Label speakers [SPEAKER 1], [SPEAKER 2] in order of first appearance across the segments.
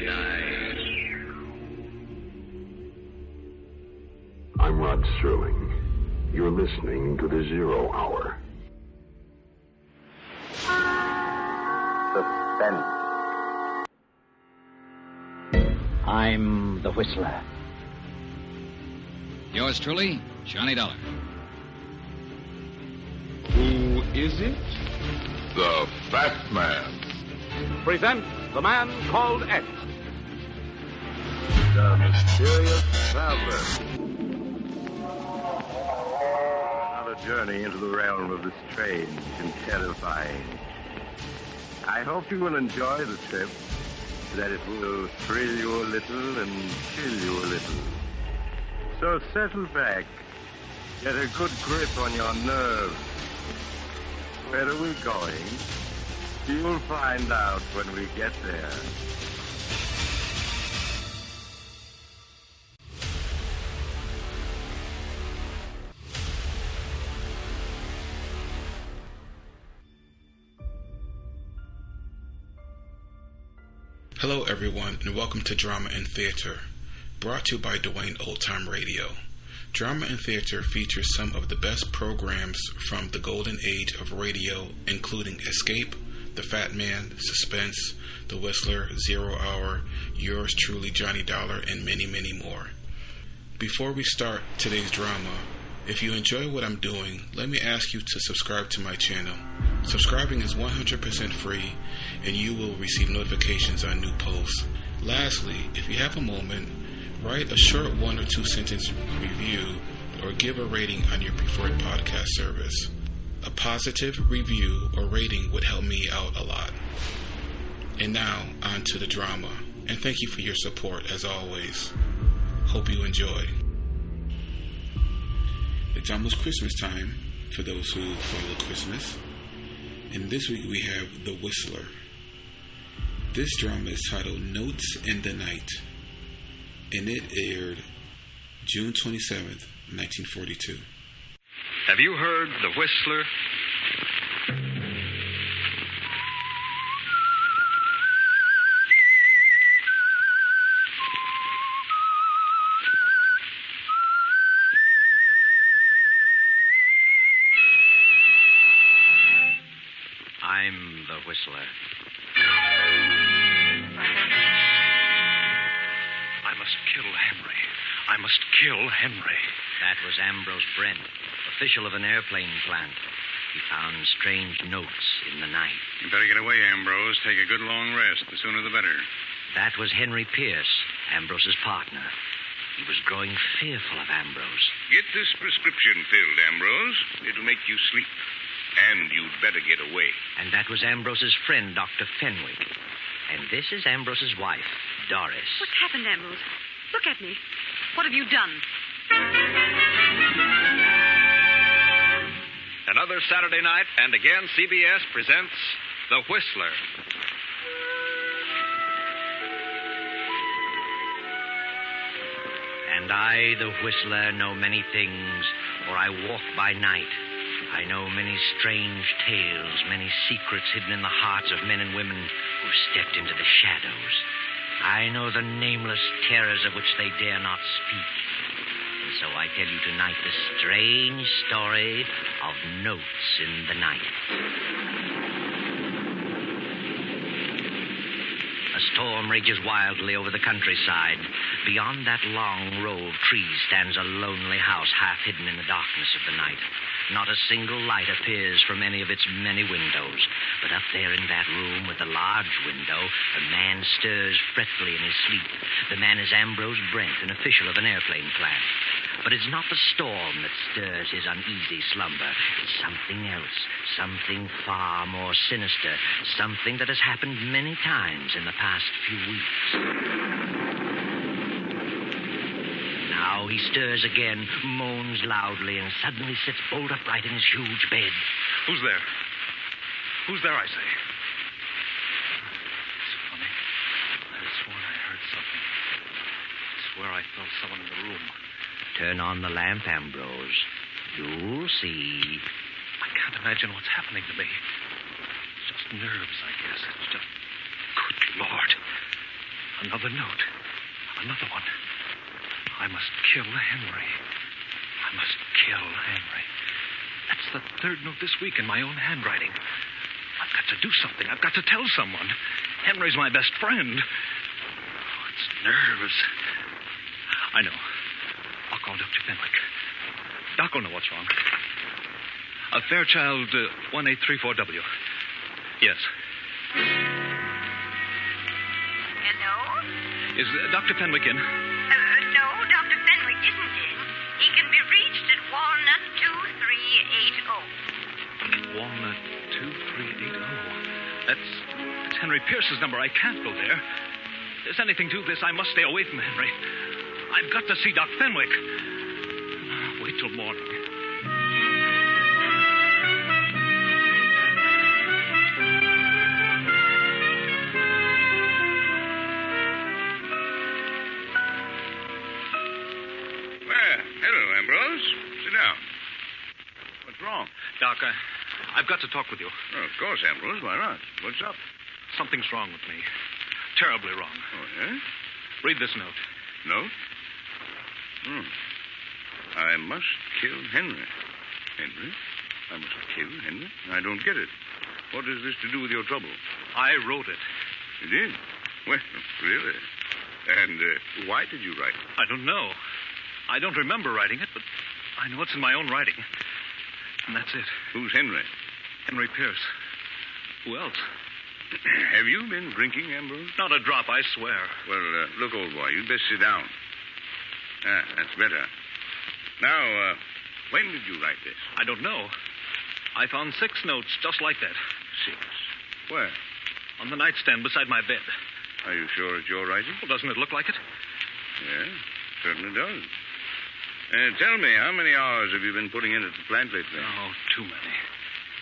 [SPEAKER 1] night.
[SPEAKER 2] I'm Rod Sterling. You're listening to the Zero Hour.
[SPEAKER 3] Suspense. I'm the Whistler.
[SPEAKER 4] Yours truly, Johnny Dollar.
[SPEAKER 5] Who is it?
[SPEAKER 6] The Fat Man.
[SPEAKER 7] Presents The Man Called X.
[SPEAKER 6] The Mysterious Traveler. Another journey into the realm of the strange and terrifying. I hope you will enjoy the trip, that it will thrill you a little and chill you a little. So settle back, get a good grip on your nerves. Where are we going? You'll find out when we get there.
[SPEAKER 8] Hello everyone, and welcome to Drama and Theater, brought to you by Duane Old Time Radio. Drama and Theater features some of the best programs from the golden age of radio, including Escape, The Fat Man, Suspense, The Whistler, Zero Hour, Yours Truly, Johnny Dollar, and many, many more. Before we start today's drama, if you enjoy what I'm doing, let me ask you to subscribe to my channel. Subscribing is 100% free, and you will receive notifications on new posts. Lastly, if you have a moment, write a short 1 or 2 sentence review or give a rating on your preferred podcast service. A positive review or rating would help me out a lot. And now, on to the drama. And thank you for your support, as always. Hope you enjoy. It's almost Christmas time for those who follow Christmas. And this week we have The Whistler. This drama is titled Notes in the Night, and it aired June 27th, 1942.
[SPEAKER 4] Have you heard The Whistler?
[SPEAKER 3] I'm the Whistler.
[SPEAKER 9] I must kill Henry.
[SPEAKER 3] That was Ambrose Brennan, official of an airplane plant. He found strange notes in the night.
[SPEAKER 9] You better get away, Ambrose. Take a good long rest. The sooner the better.
[SPEAKER 3] That was Henry Pierce, Ambrose's partner. He was growing fearful of Ambrose.
[SPEAKER 9] Get this prescription filled, Ambrose. It'll make you sleep. And you'd better get away.
[SPEAKER 3] And that was Ambrose's friend, Dr. Fenwick. And this is Ambrose's wife, Doris.
[SPEAKER 10] What's happened, Ambrose? Look at me. What have you done?
[SPEAKER 7] Another Saturday night, and again CBS presents The Whistler.
[SPEAKER 3] And I, the Whistler, know many things, for I walk by night. I know many strange tales, many secrets hidden in the hearts of men and women who've stepped into the shadows. I know the nameless terrors of which they dare not speak. And so I tell you tonight the strange story of Notes in the Night. A storm rages wildly over the countryside. Beyond that long row of trees stands a lonely house half hidden in the darkness of the night. Not a single light appears from any of its many windows. But up there in that room with the large window, a man stirs fretfully in his sleep. The man is Ambrose Brennan, an official of an airplane plant. But it's not the storm that stirs his uneasy slumber. It's something else, something far more sinister, something that has happened many times in the past few weeks. Now he stirs again, moans loudly, and suddenly sits bolt upright in his huge bed.
[SPEAKER 9] Who's there? Who's there, I say?
[SPEAKER 5] It's funny. I had sworn I heard something. I swear I felt someone in the room.
[SPEAKER 3] Turn on the lamp, Ambrose. You'll see.
[SPEAKER 5] I can't imagine what's happening to me. It's just nerves, I guess. It's just... Good Lord. A Another note. Another one. I must kill Henry. I must kill Henry. That's the third note this week in my own handwriting. I've got to do something. I've got to tell someone. Henry's my best friend. Oh, it's nerves. I know. I'll call Dr. Fenwick. Doc will know what's wrong. Fairchild 1834W. Yes.
[SPEAKER 1] Hello?
[SPEAKER 5] Is Dr. Fenwick in?
[SPEAKER 1] No, Dr. Fenwick isn't in. He can be reached at Walnut 2380.
[SPEAKER 5] Walnut 2380. That's Henry Pierce's number. I can't go there. If there's anything to this, I must stay away from Henry. I've got to see Doc Fenwick. Wait till morning. Doc, I've got to talk with you.
[SPEAKER 9] Oh, of course, Ambrose. Why not? What's up?
[SPEAKER 5] Something's wrong with me. Terribly wrong.
[SPEAKER 9] Oh, yeah?
[SPEAKER 5] Read this note.
[SPEAKER 9] Note? I must kill Henry. Henry? I must kill Henry? I don't get it. What has this to do with your trouble?
[SPEAKER 5] I wrote it.
[SPEAKER 9] You did? Well, really? And why did you write it?
[SPEAKER 5] I don't know. I don't remember writing it, but I know it's in my own writing. And that's it.
[SPEAKER 9] Who's Henry?
[SPEAKER 5] Henry Pierce. Who else?
[SPEAKER 9] Have you been drinking, Ambrose?
[SPEAKER 5] Not a drop, I swear.
[SPEAKER 9] Well, look, old boy, you'd best sit down. That's better. Now, when did you write this?
[SPEAKER 5] I don't know. I found 6 notes just like that.
[SPEAKER 9] 6? Where?
[SPEAKER 5] On the nightstand beside my bed.
[SPEAKER 9] Are you sure it's your writing?
[SPEAKER 5] Well, doesn't it look like it?
[SPEAKER 9] Yeah, certainly does. Tell me, how many hours have you been putting in at the plant lately?
[SPEAKER 5] Oh, too many.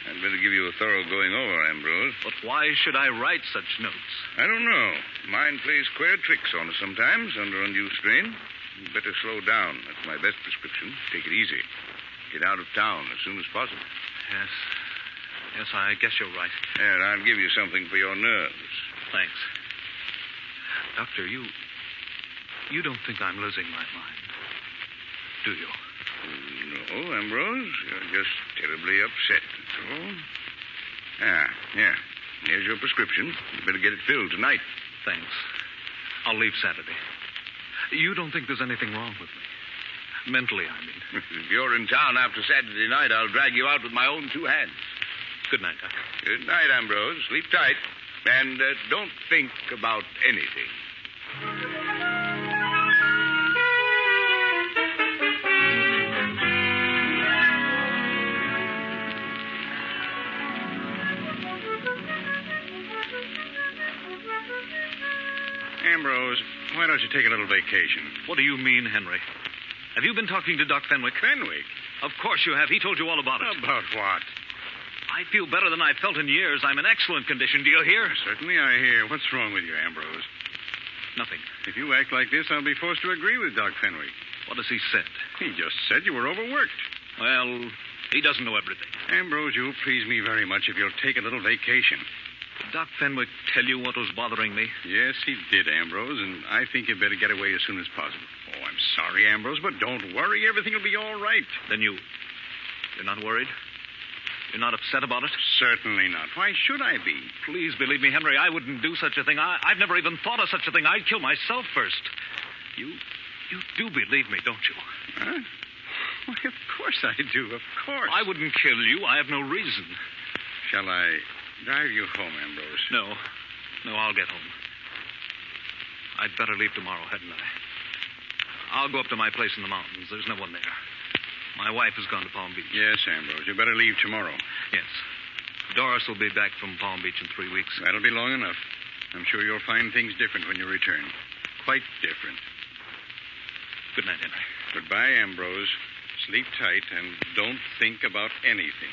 [SPEAKER 9] I'd better give you a thorough going over, Ambrose.
[SPEAKER 5] But why should I write such notes?
[SPEAKER 9] I don't know. Mind plays queer tricks on us sometimes under undue strain. You'd better slow down. That's my best prescription. Take it easy. Get out of town as soon as possible.
[SPEAKER 5] Yes. Yes, I guess you're right.
[SPEAKER 9] And I'll give you something for your nerves.
[SPEAKER 5] Thanks. Doctor, you don't think I'm losing my mind, do you?
[SPEAKER 9] No, Ambrose. You're just terribly upset, that's all. Yeah. Here's your prescription. You better get it filled tonight.
[SPEAKER 5] Thanks. I'll leave Saturday. You don't think there's anything wrong with me? Mentally, I mean.
[SPEAKER 9] If you're in town after Saturday night, I'll drag you out with my own 2 hands.
[SPEAKER 5] Good night, Doc.
[SPEAKER 9] Good night, Ambrose. Sleep tight. And don't think about anything.
[SPEAKER 4] Ambrose, why don't you take a little vacation?
[SPEAKER 5] What do you mean, Henry? Have you been talking to Doc Fenwick?
[SPEAKER 4] Fenwick?
[SPEAKER 5] Of course you have. He told you all about it.
[SPEAKER 4] About what?
[SPEAKER 5] I feel better than I've felt in years. I'm in excellent condition. Do you hear?
[SPEAKER 4] Certainly I hear. What's wrong with you, Ambrose?
[SPEAKER 5] Nothing.
[SPEAKER 4] If you act like this, I'll be forced to agree with Doc Fenwick.
[SPEAKER 5] What has he said?
[SPEAKER 4] He just said you were overworked.
[SPEAKER 5] Well, he doesn't know everything.
[SPEAKER 4] Ambrose, you'll please me very much if you'll take a little vacation.
[SPEAKER 5] Did Doc Fenwick tell you what was bothering me?
[SPEAKER 4] Yes, he did, Ambrose, and I think you'd better get away as soon as possible. Oh, I'm sorry, Ambrose, but don't worry. Everything will be all right.
[SPEAKER 5] Then you're not worried? You're not upset about it?
[SPEAKER 4] Certainly not. Why should I be?
[SPEAKER 5] Please believe me, Henry, I wouldn't do such a thing. I've never even thought of such a thing. I'd kill myself first. You do believe me, don't you?
[SPEAKER 4] Huh? Why, of course I do, of course.
[SPEAKER 5] I wouldn't kill you. I have no reason.
[SPEAKER 4] Shall I drive you home, Ambrose?
[SPEAKER 5] No, I'll get home. I'd better leave tomorrow, hadn't I? I'll go up to my place in the mountains. There's no one there. My wife has gone to Palm Beach.
[SPEAKER 4] Yes, Ambrose. You better leave tomorrow.
[SPEAKER 5] Yes. Doris will be back from Palm Beach in 3 weeks.
[SPEAKER 4] That'll be long enough. I'm sure you'll find things different when you return. Quite different.
[SPEAKER 5] Good night, Henry.
[SPEAKER 4] Goodbye, Ambrose. Sleep tight and don't think about anything.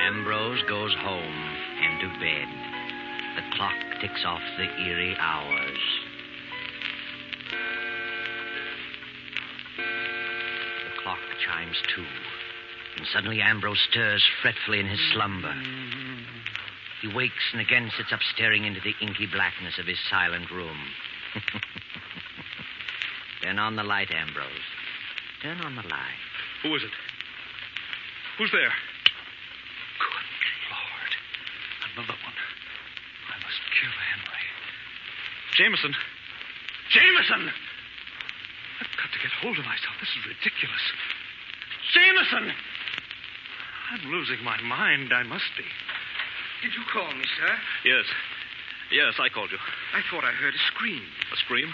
[SPEAKER 3] Ambrose goes home and to bed. The clock ticks off the eerie hours. The clock chimes 2. And suddenly Ambrose stirs fretfully in his slumber. He wakes and again sits up staring into the inky blackness of his silent room. Turn on the light, Ambrose. Turn on the light.
[SPEAKER 5] Who is it? Who's there? Good Lord. Another one. I must kill Henry. Jameson! Jameson! I've got to get hold of myself. This is ridiculous. Jameson! I'm losing my mind. I must be.
[SPEAKER 11] Did you call me, sir?
[SPEAKER 5] Yes. Yes, I called you.
[SPEAKER 11] I thought I heard a scream.
[SPEAKER 5] A scream?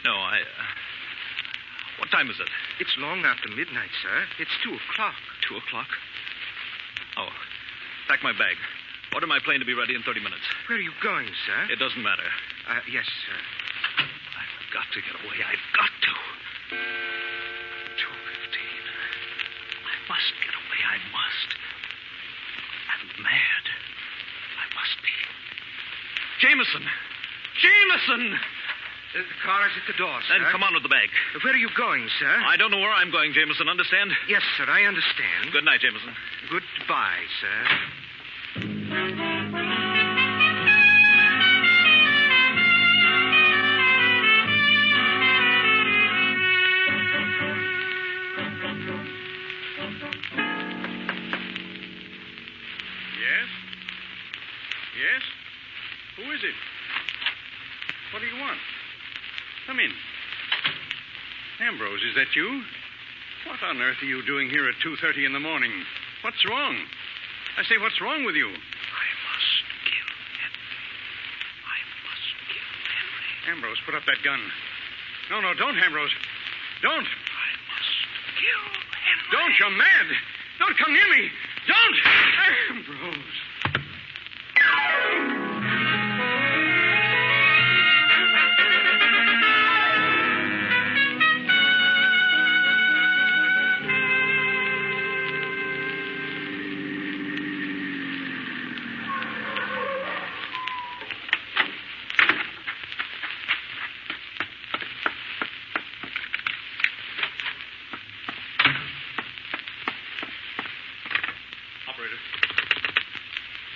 [SPEAKER 5] No, What time is it?
[SPEAKER 11] It's long after midnight, sir. It's 2 o'clock.
[SPEAKER 5] 2 o'clock? Oh. Pack my bag. Order my plane to be ready in 30 minutes.
[SPEAKER 11] Where are you going, sir?
[SPEAKER 5] It doesn't matter.
[SPEAKER 11] Yes, sir.
[SPEAKER 5] I've got to get away. I've got to. 2:15. I must get away. I must. I'm mad. I must be. Jameson! Jameson!
[SPEAKER 11] The car is at the door, sir.
[SPEAKER 5] Then come on with the bag.
[SPEAKER 11] Where are you going, sir?
[SPEAKER 5] I don't know where I'm going, Jameson. Understand?
[SPEAKER 11] Yes, sir. I understand.
[SPEAKER 5] Good night, Jameson.
[SPEAKER 11] Goodbye, sir.
[SPEAKER 4] Yes? Yes? Who is it? What do you want? Come in. Ambrose, is that you? What on earth are you doing here at 2:30 in the morning? What's wrong? I say, what's wrong with you?
[SPEAKER 5] I must kill Henry. I must kill Henry.
[SPEAKER 4] Ambrose, put up that gun. No, don't, Ambrose. Don't.
[SPEAKER 5] I must kill Henry.
[SPEAKER 4] Don't, you're mad. Don't come near me. Don't. Ambrose.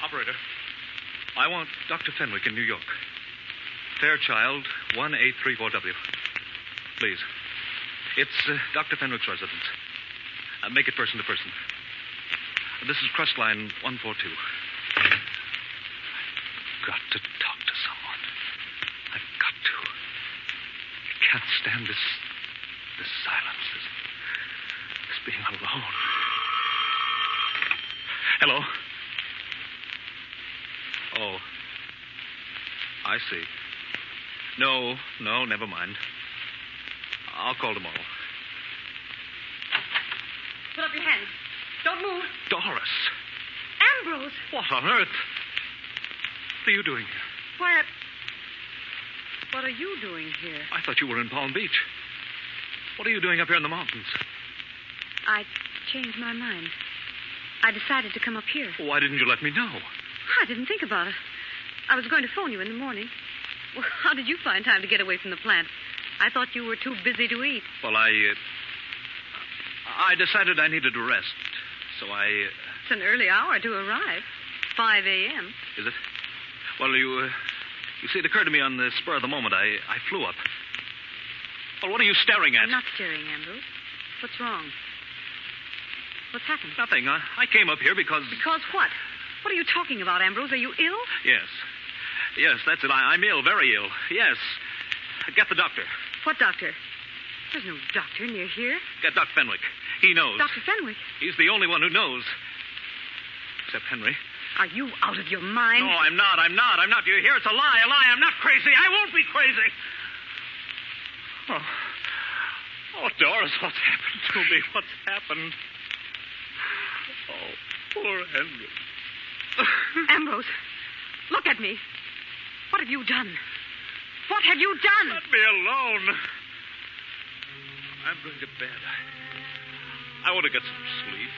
[SPEAKER 5] Operator, I want Dr. Fenwick in New York. Fairchild, 1834W. Please. It's Dr. Fenwick's residence. Make it person to person. This is Crust Line 142. I've got to talk to someone. I've got to. I can't stand this silence, this being alone. Hello? Oh. I see. No, never mind. I'll call tomorrow.
[SPEAKER 10] Put up your hands. Don't move.
[SPEAKER 5] Doris.
[SPEAKER 10] Ambrose.
[SPEAKER 5] What on earth? What are you doing here?
[SPEAKER 10] Why, what are you doing here?
[SPEAKER 5] I thought you were in Palm Beach. What are you doing up here in the mountains?
[SPEAKER 10] I changed my mind. I decided to come up here.
[SPEAKER 5] Why didn't you let me know?
[SPEAKER 10] I didn't think about it. I was going to phone you in the morning. Well, how did you find time to get away from the plant? I thought you were too busy to eat.
[SPEAKER 5] Well, I decided I needed to rest, so I...
[SPEAKER 10] It's an early hour to arrive. 5 a.m.
[SPEAKER 5] Is it? Well, you see, it occurred to me on the spur of the moment. I flew up. Well, what are you staring at?
[SPEAKER 10] I'm not staring, Ambrose. What's wrong? What's happened?
[SPEAKER 5] Nothing. I came up here because...
[SPEAKER 10] Because what? What are you talking about, Ambrose? Are you ill?
[SPEAKER 5] Yes. Yes, that's it. I'm ill, very ill. Yes. Get the doctor.
[SPEAKER 10] What doctor? There's no doctor near here.
[SPEAKER 5] Get Dr. Fenwick. He knows.
[SPEAKER 10] Dr. Fenwick?
[SPEAKER 5] He's the only one who knows. Except Henry.
[SPEAKER 10] Are you out of your mind?
[SPEAKER 5] No, I'm not. Do you hear? It's a lie. I'm not crazy. I won't be crazy. Oh, Doris, what's happened to me? What's happened? Oh, poor Henry.
[SPEAKER 10] Ambrose, look at me. What have you done? What have you done?
[SPEAKER 5] Let me alone. I'm going to bed. I want to get some sleep.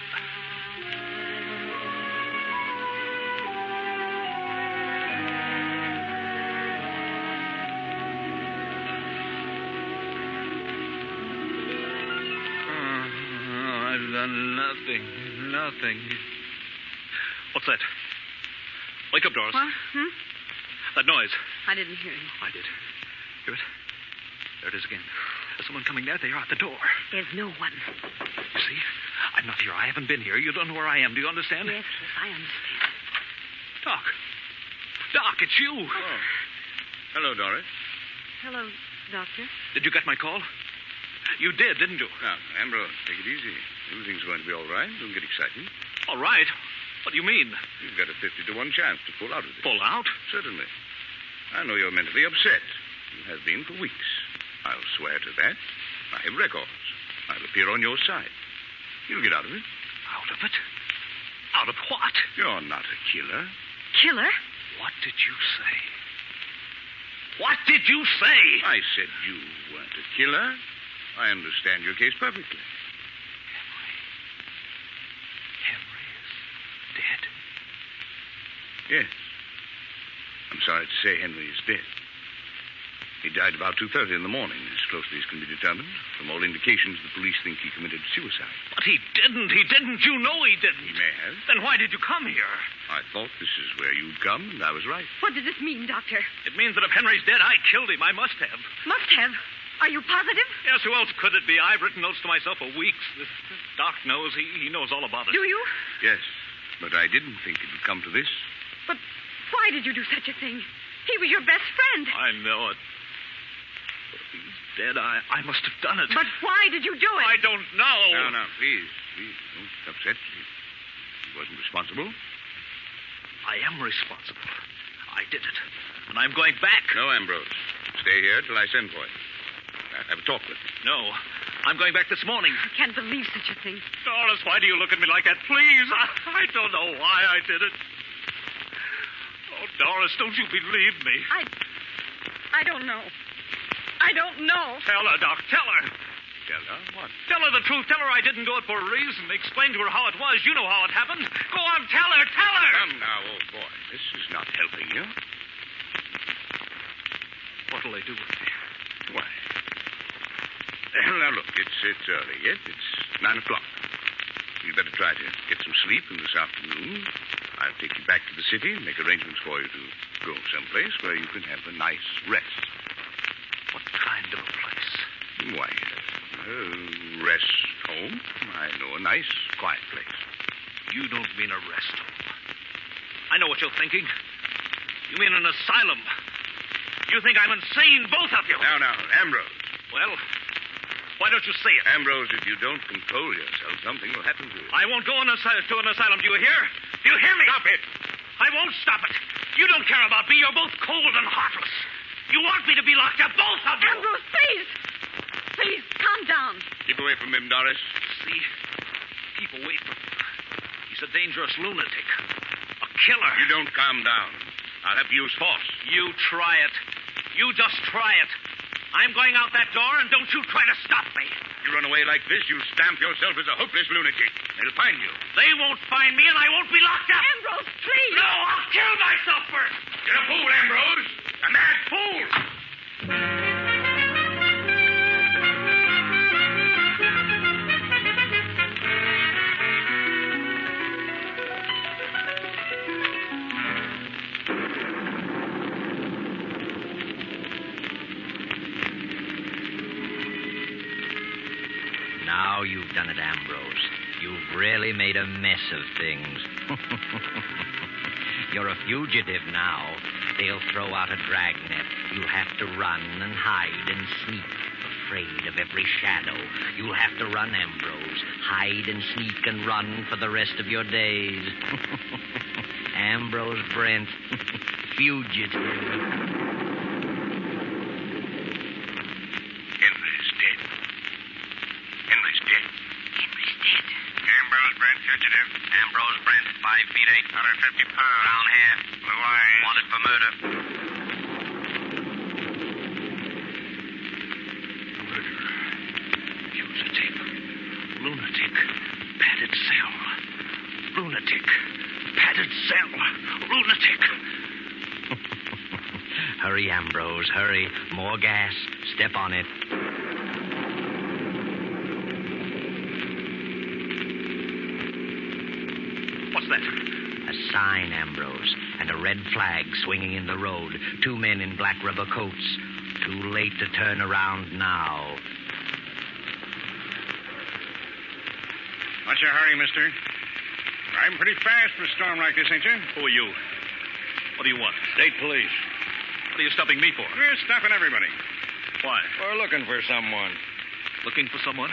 [SPEAKER 5] done nothing. Nothing. What's that? Wake up, Doris.
[SPEAKER 10] What?
[SPEAKER 5] That noise.
[SPEAKER 10] I didn't hear you.
[SPEAKER 5] I did. Hear it? There it is again. There's someone coming there. They are at the door.
[SPEAKER 10] There's no one.
[SPEAKER 5] You see? I'm not here. I haven't been here. You don't know where I am. Do you understand?
[SPEAKER 10] Yes, I understand.
[SPEAKER 5] Doc. Doc, it's you.
[SPEAKER 9] Oh. Hello, Doris.
[SPEAKER 10] Hello, Doctor.
[SPEAKER 5] Did you get my call? You did, didn't you?
[SPEAKER 9] Now, Ambrose, take it easy. Everything's going to be all right. Don't get excited.
[SPEAKER 5] All right. What do you mean?
[SPEAKER 9] You've got a 50 to 1 chance to pull out of this.
[SPEAKER 5] Pull out?
[SPEAKER 9] Certainly. I know you're mentally upset. You have been for weeks. I'll swear to that. I have records. I'll appear on your side. You'll get out of it.
[SPEAKER 5] Out of it? Out of what?
[SPEAKER 9] You're not a killer.
[SPEAKER 10] Killer?
[SPEAKER 5] What did you say? What did you say?
[SPEAKER 9] I said you weren't a killer. I understand your case perfectly.
[SPEAKER 5] Henry is dead?
[SPEAKER 9] Yes. I'm sorry to say Henry is dead. He died about 2:30 in the morning, as closely as can be determined. From all indications, the police think he committed suicide.
[SPEAKER 5] But he didn't. He didn't. You know he didn't.
[SPEAKER 9] He may have.
[SPEAKER 5] Then why did you come here?
[SPEAKER 9] I thought this is where you'd come, and I was right.
[SPEAKER 10] What does this mean, Doctor?
[SPEAKER 5] It means that if Henry's dead, I killed him. I must have.
[SPEAKER 10] Must have. Are you positive?
[SPEAKER 5] Yes, who else could it be? I've written notes to myself for weeks. This Doc knows. He knows all about it.
[SPEAKER 10] Do you?
[SPEAKER 9] Yes, but I didn't think it would come to this.
[SPEAKER 10] But why did you do such a thing? He was your best friend.
[SPEAKER 5] I know it. But if he's dead, I must have done it.
[SPEAKER 10] But why did you do it?
[SPEAKER 5] I don't know.
[SPEAKER 9] No, please, don't upset. He wasn't responsible.
[SPEAKER 5] I am responsible. I did it. And I'm going back.
[SPEAKER 9] No, Ambrose. Stay here till I send for you. I'll have a talk with you.
[SPEAKER 5] No. I'm going back this morning.
[SPEAKER 10] I can't believe such a thing.
[SPEAKER 5] Doris, why do you look at me like that? Please. I don't know why I did it. Oh, Doris, don't you believe me?
[SPEAKER 10] I don't know. I don't know.
[SPEAKER 5] Tell her, Doc. Tell her.
[SPEAKER 9] Tell her what?
[SPEAKER 5] Tell her the truth. Tell her I didn't do it for a reason. Explain to her how it was. You know how it happened. Go on, tell her. Tell her.
[SPEAKER 9] Come now, old boy. This is not helping you.
[SPEAKER 5] What'll they do with me?
[SPEAKER 9] Why? Now, look, it's early yet. It's 9 o'clock. You'd better try to get some sleep in this afternoon. I'll take you back to the city and make arrangements for you to go someplace where you can have a nice rest.
[SPEAKER 5] What kind of a place?
[SPEAKER 9] Why, rest home. I know a nice, quiet place.
[SPEAKER 5] You don't mean a rest home. I know what you're thinking. You mean an asylum. You think I'm insane, both of you.
[SPEAKER 9] Now, Ambrose.
[SPEAKER 5] Well, why don't you say it?
[SPEAKER 9] Ambrose, if you don't control yourself, something will happen to you.
[SPEAKER 5] I won't go to an asylum. Do you hear? Do you hear me?
[SPEAKER 9] Stop it.
[SPEAKER 5] I won't stop it. You don't care about me. You're both cold and heartless. You want me to be locked up, both of you.
[SPEAKER 10] Ambrose, please. Please, calm down.
[SPEAKER 9] Keep away from him, Doris.
[SPEAKER 5] See? Keep away from him. He's a dangerous lunatic. A killer.
[SPEAKER 9] You don't calm down. I'll have to use force.
[SPEAKER 5] You try it. You just try it. I'm going out that door, and don't you try to stop me.
[SPEAKER 9] You run away like this, you stamp yourself as a hopeless lunatic. They'll find you.
[SPEAKER 5] They won't find me, and I won't be locked up.
[SPEAKER 10] Ambrose, please.
[SPEAKER 5] No, I'll kill myself first.
[SPEAKER 9] You're a fool, Ambrose. A mad fool.
[SPEAKER 3] Now you've done it, Ambrose. You've really made a mess of things. You're a fugitive now. They'll throw out a dragnet. You have to run and hide and sneak, afraid of every shadow. You'll have to run, Ambrose. Hide and sneak and run for the rest of your days. Ambrose Brent, fugitive.
[SPEAKER 12] Fugitive. Ambrose Brent, 5 feet 8, 150 pounds. Brown hair. Blue eyes. Wanted for murder.
[SPEAKER 5] Murderer. Fugitive. Lunatic. Padded cell. Lunatic. Padded cell. Lunatic.
[SPEAKER 3] Hurry, Ambrose, hurry. More gas. Step on it.
[SPEAKER 5] What's that?
[SPEAKER 3] A sign, Ambrose, and a red flag swinging in the road. 2 men in black rubber coats. Too late to turn around now.
[SPEAKER 4] What's your hurry, mister? Driving pretty fast for a storm like this, ain't you?
[SPEAKER 5] Who are you? What do you want?
[SPEAKER 7] State police.
[SPEAKER 5] What are you stopping me for?
[SPEAKER 4] We're stopping everybody.
[SPEAKER 5] Why?
[SPEAKER 7] We're looking for someone.
[SPEAKER 5] Looking for someone?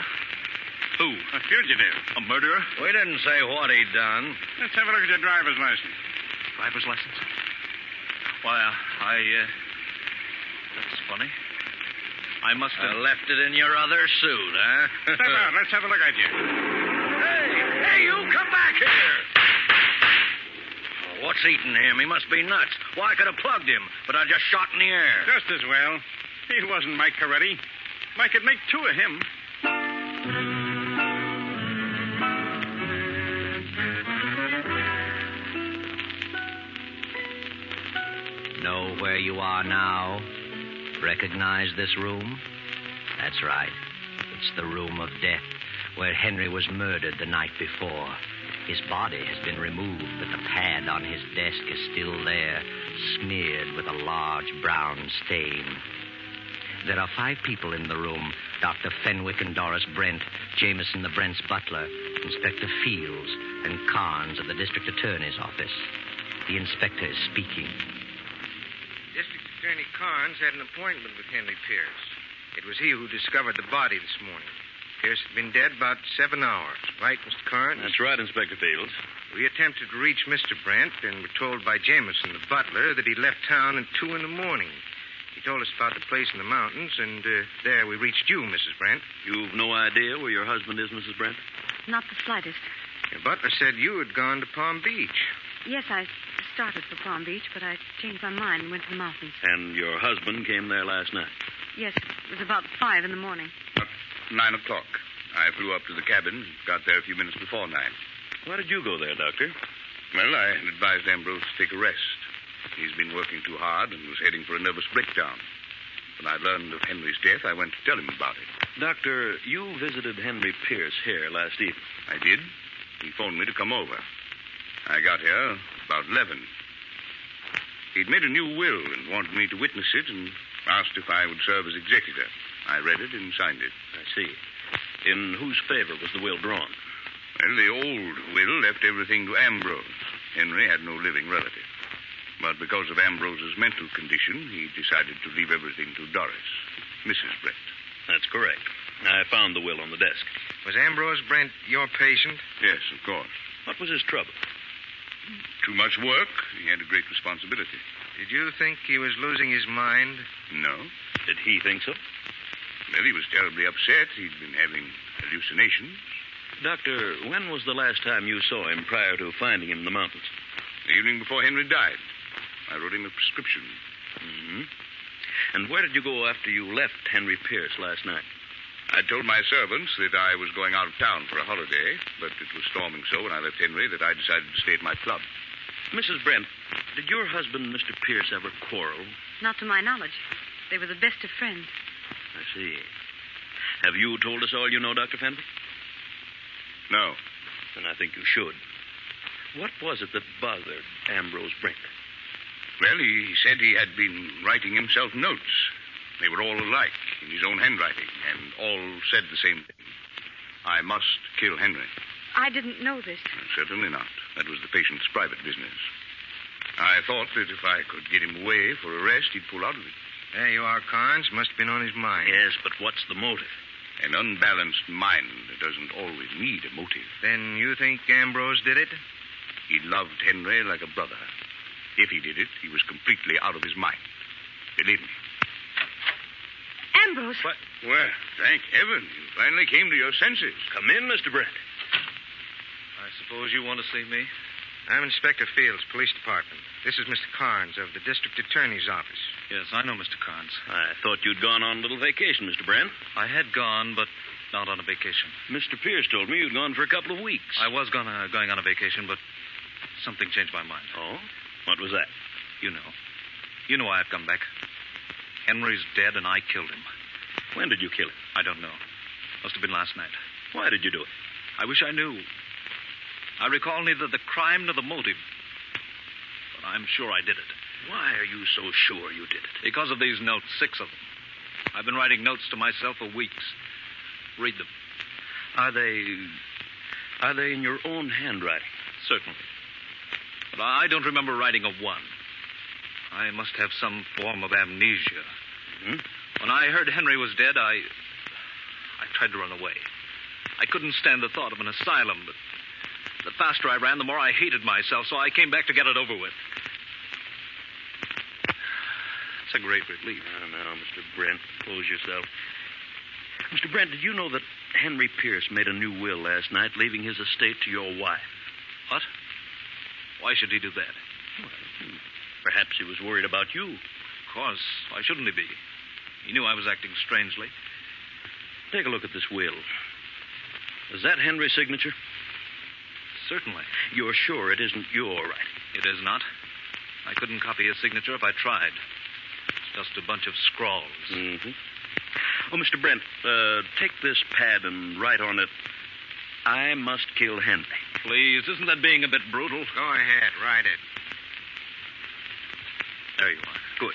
[SPEAKER 5] Who?
[SPEAKER 4] A fugitive.
[SPEAKER 5] A murderer?
[SPEAKER 7] We didn't say what he'd done.
[SPEAKER 4] Let's have a look at your driver's license.
[SPEAKER 5] Driver's license? Why, that's funny. I must have...
[SPEAKER 7] left it in your other suit, huh?
[SPEAKER 4] Step out. Let's have a look at you.
[SPEAKER 7] Hey, you come back here. Oh, what's eating him? He must be nuts. Well, I could have plugged him, but I just shot in the air.
[SPEAKER 4] Just as well. He wasn't Mike Coretti. Mike could make 2 of him.
[SPEAKER 3] Know where you are now? Recognize this room? That's right. It's the room of death, where Henry was murdered the night before. His body has been removed, but the pad on his desk is still there, smeared with a large brown stain. There are 5 people in the room: Dr. Fenwick and Doris Brent, Jameson the Brent's butler, Inspector Fields, and Carnes of the District Attorney's office. The inspector is speaking.
[SPEAKER 11] District Attorney Carnes had an appointment with Henry Pierce. It was he who discovered the body this morning. Pierce had been dead about 7 hours. Right, Mr. Carnes?
[SPEAKER 7] That's right, Inspector Fields.
[SPEAKER 11] We attempted to reach Mr. Brent and were told by Jameson, the butler, that he left town at 2 in the morning. He told us about the place in the mountains, and there we reached you, Mrs. Brent.
[SPEAKER 7] You've no idea where your husband is, Mrs. Brent?
[SPEAKER 10] Not the slightest.
[SPEAKER 11] Your butler said you had gone to Palm Beach.
[SPEAKER 10] Yes, I started for Palm Beach, but I changed my mind and went to the mountains.
[SPEAKER 7] And your husband came there last night?
[SPEAKER 10] Yes, it was about 5 in the morning.
[SPEAKER 9] About 9 o'clock. I flew up to the cabin and got there a few minutes before 9.
[SPEAKER 7] Why did you go there, Doctor?
[SPEAKER 9] Well, I had advised Ambrose to take a rest. He's been working too hard and was heading for a nervous breakdown. When I learned of Henry's death, I went to tell him about it.
[SPEAKER 7] Doctor, you visited Henry Pierce here last evening.
[SPEAKER 9] I did. He phoned me to come over. I got here about 11. He'd made a new will and wanted me to witness it and asked if I would serve as executor. I read it and signed it.
[SPEAKER 7] I see. In whose favor was the will drawn?
[SPEAKER 9] Well, the old will left everything to Ambrose. Henry had no living relative. But because of Ambrose's mental condition, he decided to leave everything to Doris, Mrs. Brent.
[SPEAKER 7] That's correct. I found the will on the desk.
[SPEAKER 11] Was Ambrose Brent your patient?
[SPEAKER 9] Yes, of course.
[SPEAKER 7] What was his trouble?
[SPEAKER 9] Too much work. He had a great responsibility.
[SPEAKER 11] Did you think he was losing his mind?
[SPEAKER 9] No.
[SPEAKER 7] Did he think so?
[SPEAKER 9] Well, he was terribly upset. He'd been having hallucinations.
[SPEAKER 7] Doctor, when was the last time you saw him prior to finding him in the mountains?
[SPEAKER 9] The evening before Henry died. I wrote him a prescription.
[SPEAKER 7] Mm-hmm. And where did you go after you left Henry Pierce last night?
[SPEAKER 9] I told my servants that I was going out of town for a holiday, but it was storming so when I left Henry that I decided to stay at my club.
[SPEAKER 7] Mrs. Brent, did your husband, Mr. Pierce, ever quarrel?
[SPEAKER 10] Not to my knowledge. They were the best of friends.
[SPEAKER 7] I see. Have you told us all you know, Dr. Fenwick?
[SPEAKER 9] No.
[SPEAKER 7] Then I think you should. What was it that bothered Ambrose Brent?
[SPEAKER 9] Well, he said he had been writing himself notes. They were all alike, in his own handwriting, and all said the same thing. I must kill Henry.
[SPEAKER 10] I didn't know this.
[SPEAKER 9] Certainly not. That was the patient's private business. I thought that if I could get him away for a rest, he'd pull out of it.
[SPEAKER 11] There you are, Carnes. Must have been on his mind.
[SPEAKER 7] Yes, but what's the motive?
[SPEAKER 9] An unbalanced mind doesn't always need a motive.
[SPEAKER 11] Then you think Ambrose did it?
[SPEAKER 9] He loved Henry like a brother. If he did it, he was completely out of his mind. Believe me.
[SPEAKER 10] Ambrose.
[SPEAKER 9] What? Well, thank heaven. You finally came to your senses.
[SPEAKER 7] Come in, Mr. Brent.
[SPEAKER 5] I suppose you want to see me?
[SPEAKER 11] I'm Inspector Fields, Police Department. This is Mr. Carnes of the District Attorney's Office.
[SPEAKER 5] Yes, I know Mr. Carnes.
[SPEAKER 7] I thought you'd gone on a little vacation, Mr. Brent.
[SPEAKER 5] I had gone, but not on a vacation.
[SPEAKER 7] Mr. Pierce told me you'd gone for a couple of weeks.
[SPEAKER 5] I was going on a vacation, but something changed my mind.
[SPEAKER 7] Oh? What was that?
[SPEAKER 5] You know. You know why I've come back. Henry's dead, and I killed him.
[SPEAKER 7] When did you kill him?
[SPEAKER 5] I don't know. Must have been last night.
[SPEAKER 7] Why did you do it?
[SPEAKER 5] I wish I knew. I recall neither the crime nor the motive. But I'm sure I did it.
[SPEAKER 13] Why are you so sure you did it?
[SPEAKER 5] Because of these notes, 6 of them. I've been writing notes to myself for weeks. Read them.
[SPEAKER 13] Are they in your own handwriting?
[SPEAKER 5] Certainly. But I don't remember writing a one. I must have some form of amnesia.
[SPEAKER 13] Hmm?
[SPEAKER 5] When I heard Henry was dead, I tried to run away. I couldn't stand the thought of an asylum, but the faster I ran, the more I hated myself, so I came back to get it over with. It's a great relief.
[SPEAKER 13] Now, Mr. Brent, compose yourself. Mr. Brent, did you know that Henry Pierce made a new will last night, leaving his estate to your wife?
[SPEAKER 5] What? Why should he do that?
[SPEAKER 13] Well, perhaps he was worried about you.
[SPEAKER 5] Of course. Why shouldn't he be? He knew I was acting strangely.
[SPEAKER 13] Take a look at this will. Is that Henry's signature?
[SPEAKER 5] Certainly.
[SPEAKER 13] You're sure it isn't your writing?
[SPEAKER 5] It is not. I couldn't copy his signature if I tried. It's just a bunch of scrawls.
[SPEAKER 13] Mm-hmm. Oh, Mr. Brent, take this pad and write on it, I must kill Henry.
[SPEAKER 5] Please, isn't that being a bit brutal?
[SPEAKER 11] Go ahead, write it.
[SPEAKER 5] There you are.
[SPEAKER 13] Good.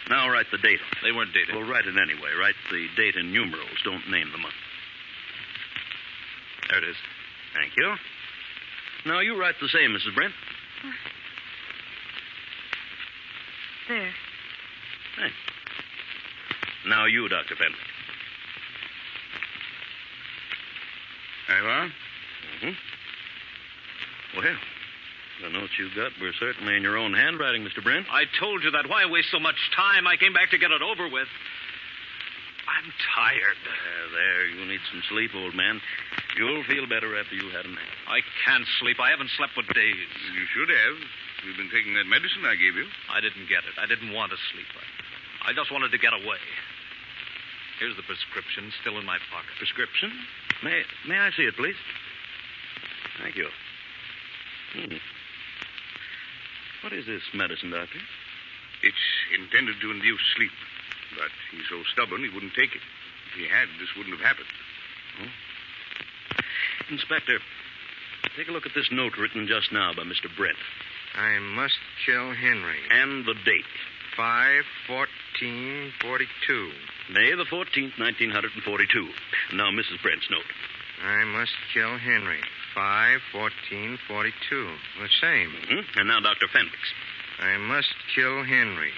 [SPEAKER 13] Now write the date on it.
[SPEAKER 5] They weren't dated.
[SPEAKER 13] Well, write it anyway. Write the date in numerals. Don't name the month.
[SPEAKER 5] There it is.
[SPEAKER 13] Thank you. Now you write the same, Mrs. Brent.
[SPEAKER 10] There.
[SPEAKER 13] Thanks. Now you, Dr. Fenwick.
[SPEAKER 9] There you are.
[SPEAKER 13] Mm-hmm. Well, the notes you got were certainly in your own handwriting, Mr. Brent.
[SPEAKER 5] I told you that. Why waste so much time? I came back to get it over with. I'm tired.
[SPEAKER 13] There. You need some sleep, old man. You'll feel better after you've had a nap.
[SPEAKER 5] I can't sleep. I haven't slept for days.
[SPEAKER 9] You should have. You've been taking that medicine I gave you.
[SPEAKER 5] I didn't get it. I didn't want to sleep. I just wanted to get away. Here's the prescription, still in my pocket.
[SPEAKER 13] Prescription? May I see it, please? Thank you. What is this medicine, Doctor?
[SPEAKER 9] It's intended to induce sleep, but he's so stubborn he wouldn't take it. If he had, this wouldn't have happened.
[SPEAKER 13] Oh. Inspector, take a look at this note written just now by Mr. Brent.
[SPEAKER 11] I must kill Henry.
[SPEAKER 13] And the date.
[SPEAKER 11] 5/14/42.
[SPEAKER 13] May the 14th, 1942. Now, Mrs. Brent's note.
[SPEAKER 11] I must kill Henry. 5/14/42. The same.
[SPEAKER 13] Mm-hmm. And now Dr. Fenwick's.
[SPEAKER 11] I must kill Henry.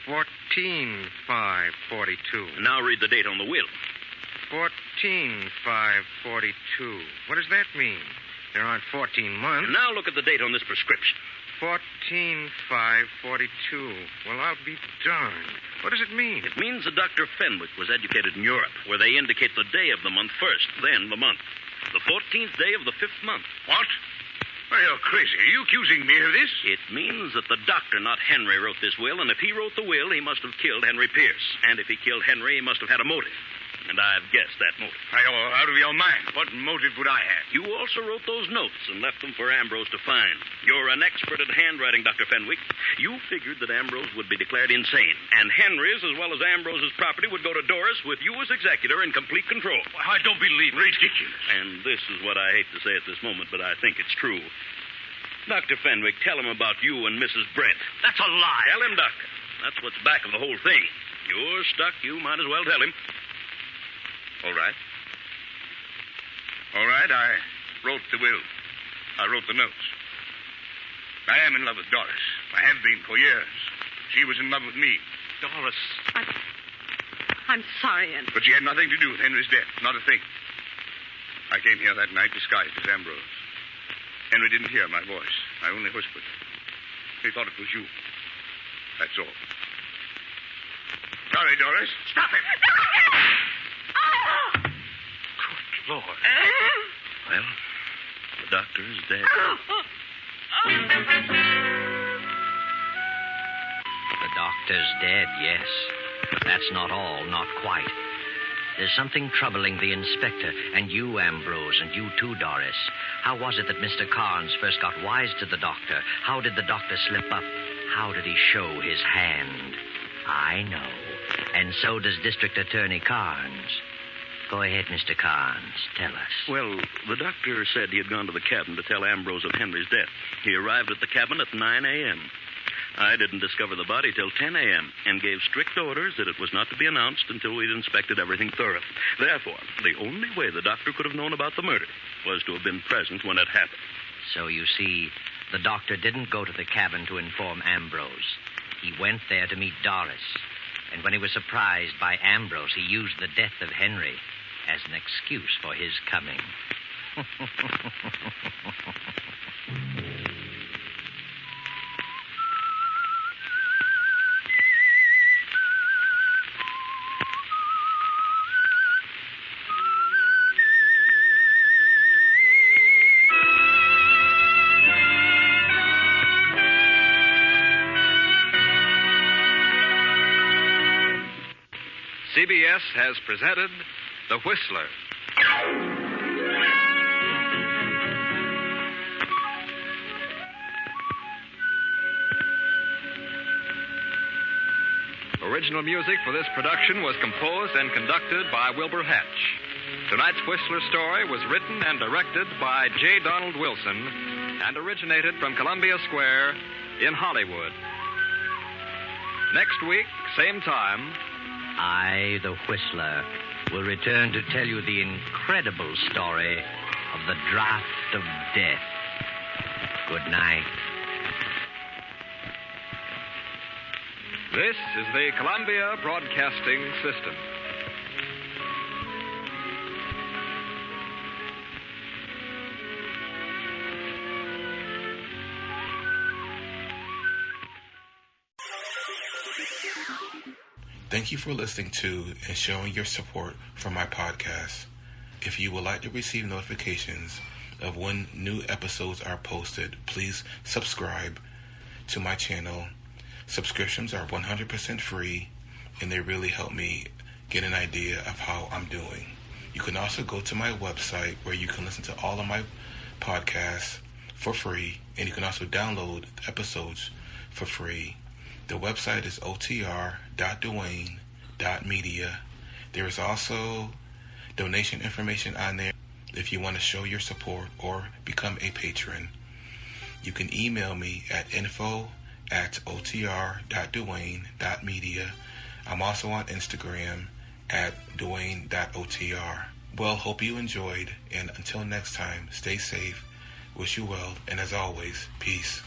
[SPEAKER 11] 14/5/42.
[SPEAKER 13] Now read the date on the will.
[SPEAKER 11] 14/5/42. What does that mean? There aren't 14 months.
[SPEAKER 13] And now look at the date on this prescription.
[SPEAKER 11] 14/5/42. Well, I'll be darned. What does it mean?
[SPEAKER 13] It means that Dr. Fenwick was educated in Europe, where they indicate the day of the month first, then the month. The 14th day of the 5th month.
[SPEAKER 9] What? Well, you're crazy. Are you accusing me of this?
[SPEAKER 13] It means that the doctor, not Henry, wrote this will, and if he wrote the will, he must have killed Henry Pierce. And if he killed Henry, he must have had a motive. And I've guessed that motive.
[SPEAKER 9] You're out of your mind. What motive would I have?
[SPEAKER 13] You also wrote those notes and left them for Ambrose to find. You're an expert at handwriting, Dr. Fenwick. You figured that Ambrose would be declared insane, and Henry's as well as Ambrose's property would go to Doris with you as executor in complete control.
[SPEAKER 9] I don't believe it. Ridiculous.
[SPEAKER 13] And this is what I hate to say at this moment, but I think it's true. Dr. Fenwick, tell him about you and Mrs. Brent.
[SPEAKER 5] That's a lie.
[SPEAKER 13] Tell him, Doctor. That's what's back of the whole thing. You're stuck. You might as well tell him.
[SPEAKER 9] All right. All right, I wrote the will. I wrote the notes. I am in love with Doris. I have been for years. She was in love with me.
[SPEAKER 5] Doris.
[SPEAKER 10] I'm sorry, Aunt.
[SPEAKER 9] But she had nothing to do with Henry's death. Not a thing. I came here that night disguised as Ambrose. Henry didn't hear my voice. I only whispered. He thought it was you. That's all. Sorry, Doris.
[SPEAKER 5] Stop it! Good Lord.
[SPEAKER 13] Well, the doctor is dead.
[SPEAKER 3] The doctor's dead, yes. But that's not all, not quite. There's something troubling the inspector, and you, Ambrose, and you too, Doris. How was it that Mr. Carnes first got wise to the doctor? How did the doctor slip up? How did he show his hand? I know. And so does District Attorney Carnes. Go ahead, Mr. Carnes. Tell us.
[SPEAKER 13] Well, the doctor said he had gone to the cabin to tell Ambrose of Henry's death. He arrived at the cabin at 9 a.m. I didn't discover the body till 10 a.m. and gave strict orders that it was not to be announced until we'd inspected everything thoroughly. Therefore, the only way the doctor could have known about the murder was to have been present when it happened.
[SPEAKER 3] So you see, the doctor didn't go to the cabin to inform Ambrose. He went there to meet Doris. And when he was surprised by Ambrose, he used the death of Henry as an excuse for his coming.
[SPEAKER 7] CBS has presented The Whistler. Original music for this production was composed and conducted by Wilbur Hatch. Tonight's Whistler story was written and directed by J. Donald Wilson and originated from Columbia Square in Hollywood. Next week, same time,
[SPEAKER 3] I, the Whistler, will return to tell you the incredible story of the Draft of Death. Good night.
[SPEAKER 7] This is the Columbia Broadcasting System.
[SPEAKER 8] Thank you for listening to and showing your support for my podcast. If you would like to receive notifications of when new episodes are posted, please subscribe to my channel. Subscriptions are 100% free, and they really help me get an idea of how I'm doing. You can also go to my website where you can listen to all of my podcasts for free, and you can also download episodes for free. The website is otr.duane.media. There is also donation information on there if you want to show your support or become a patron. You can email me at info@otr.duane.media. I'm also on Instagram at duane.otr. Well, hope you enjoyed, and until next time, stay safe, wish you well, and as always, peace.